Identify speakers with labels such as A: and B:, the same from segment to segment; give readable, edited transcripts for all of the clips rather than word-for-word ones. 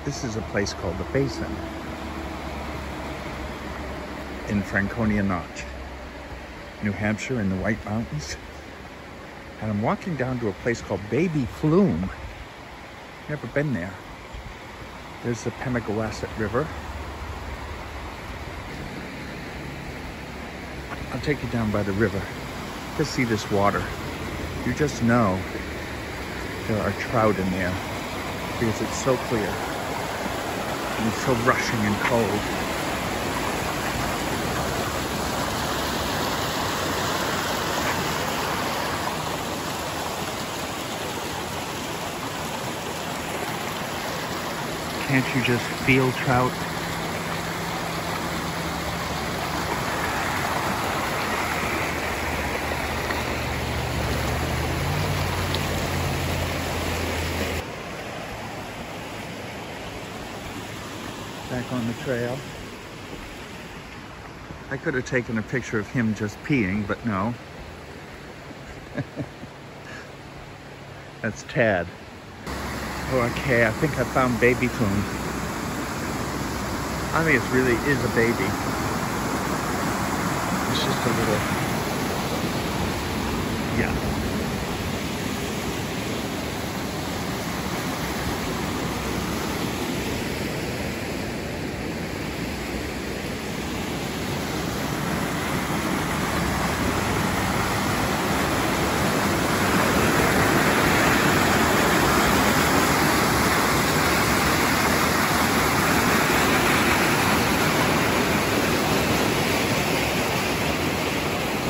A: This is a place called the Basin in Franconia Notch, New Hampshire, in the White Mountains. And I'm walking down to a place called Baby Flume. Never been there. There's the Pemigewasset River. I'll take you down by the river to see this water. You just know there are trout in there because it's so clear and it's so rushing and cold. Can't you just feel trout? Back on the trail. I could have taken a picture of him just peeing, but no. That's Tad. Okay, I think I found baby Flume. I think it really is a baby. It's just a little, yeah.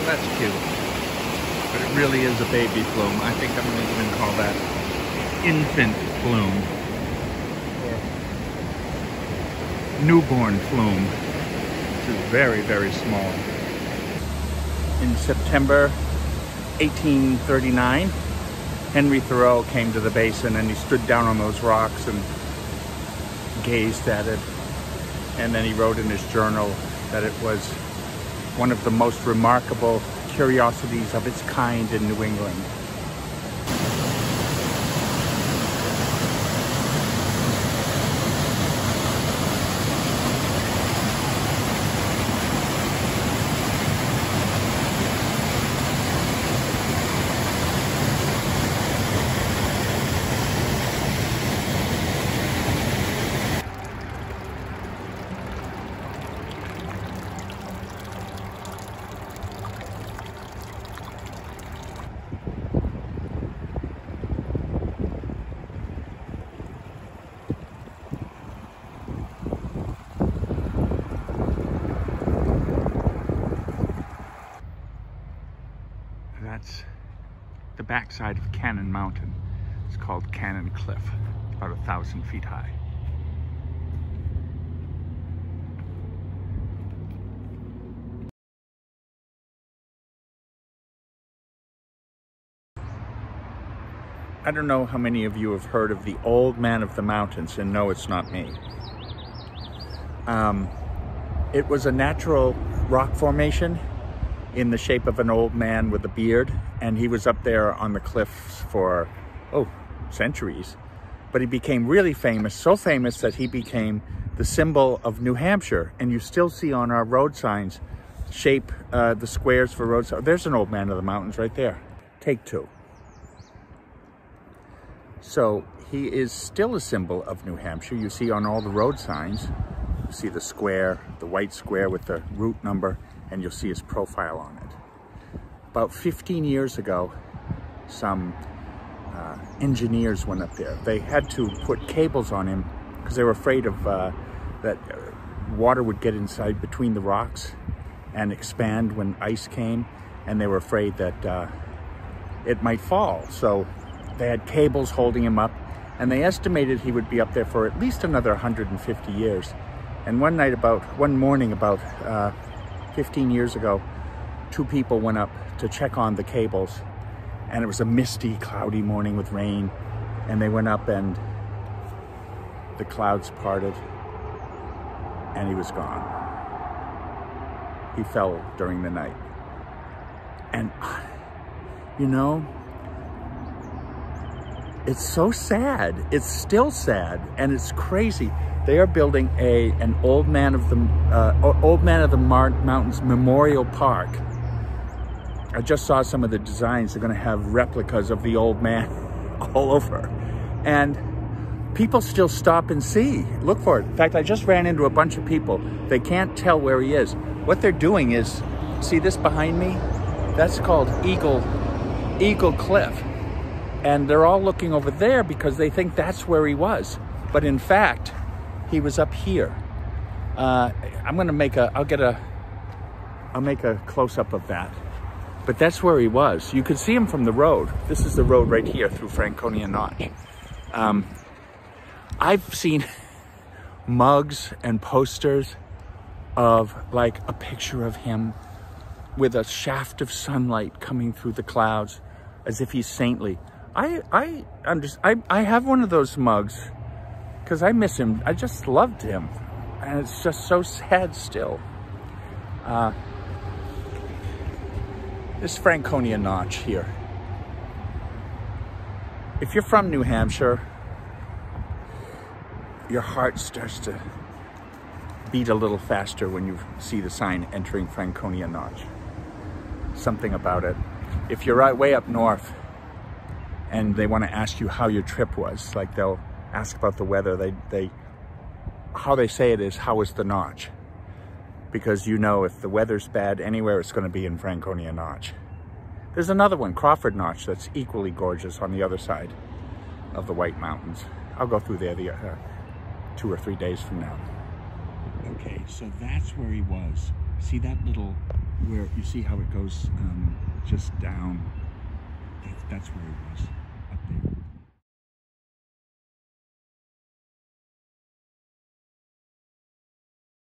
A: That's cute, but it really is a baby Flume. I think I'm going to even call that infant Flume or newborn Flume. This is very, very small. In September 1839, Henry Thoreau came to the basin and he stood down on those rocks and gazed at it. And then he wrote in his journal that it was one of the most remarkable curiosities of its kind in New England. That's the backside of Cannon Mountain. It's called Cannon Cliff. It's about 1,000 feet high. I don't know how many of you have heard of the Old Man of the Mountains, and no, it's not me. It was a natural rock formation in the shape of an old man with a beard, and he was up there on the cliffs for, centuries. But he became really famous, so famous that he became the symbol of New Hampshire, and you still see on our road signs, the squares for road signs. There's an Old Man of the Mountains right there. Take two. So he is still a symbol of New Hampshire. You see on all the road signs, you see the square, the white square with the route number, and you'll see his profile on it. About 15 years ago, some engineers went up there. They had to put cables on him because they were afraid of that water would get inside between the rocks and expand when ice came, and they were afraid that it might fall. So they had cables holding him up, and they estimated he would be up there for at least another 150 years. And one morning about 15 years ago, two people went up to check on the cables, and it was a misty, cloudy morning with rain, and they went up and the clouds parted and he was gone. He fell during the night. And you know, It's so sad. It's still sad, and it's crazy. They are building an Old Man of the Mountains Memorial Park. I just saw some of the designs. They're going to have replicas of the old man all over, and people still stop and see, look for it. In fact, I just ran into a bunch of people. They can't tell where he is. What they're doing is, see this behind me? That's called Eagle Cliff. And they're all looking over there because they think that's where he was. But in fact, he was up here. I'll make a close-up of that. But that's where he was. You could see him from the road. This is the road right here through Franconia Notch. I've seen mugs and posters of like a picture of him with a shaft of sunlight coming through the clouds as if he's saintly. I have one of those mugs because I miss him. I just loved him, and it's just so sad still. This Franconia Notch here. If you're from New Hampshire, your heart starts to beat a little faster when you see the sign entering Franconia Notch. Something about it. If you're right way up north and they want to ask you how your trip was, like they'll ask about the weather, how they say it is, how was the notch? Because you know if the weather's bad anywhere, it's going to be in Franconia Notch. There's another one, Crawford Notch, that's equally gorgeous on the other side of the White Mountains. I'll go through there 2 or 3 days from now. Okay, so that's where he was. See that little, where you see how it goes just down? That's where he was, up there.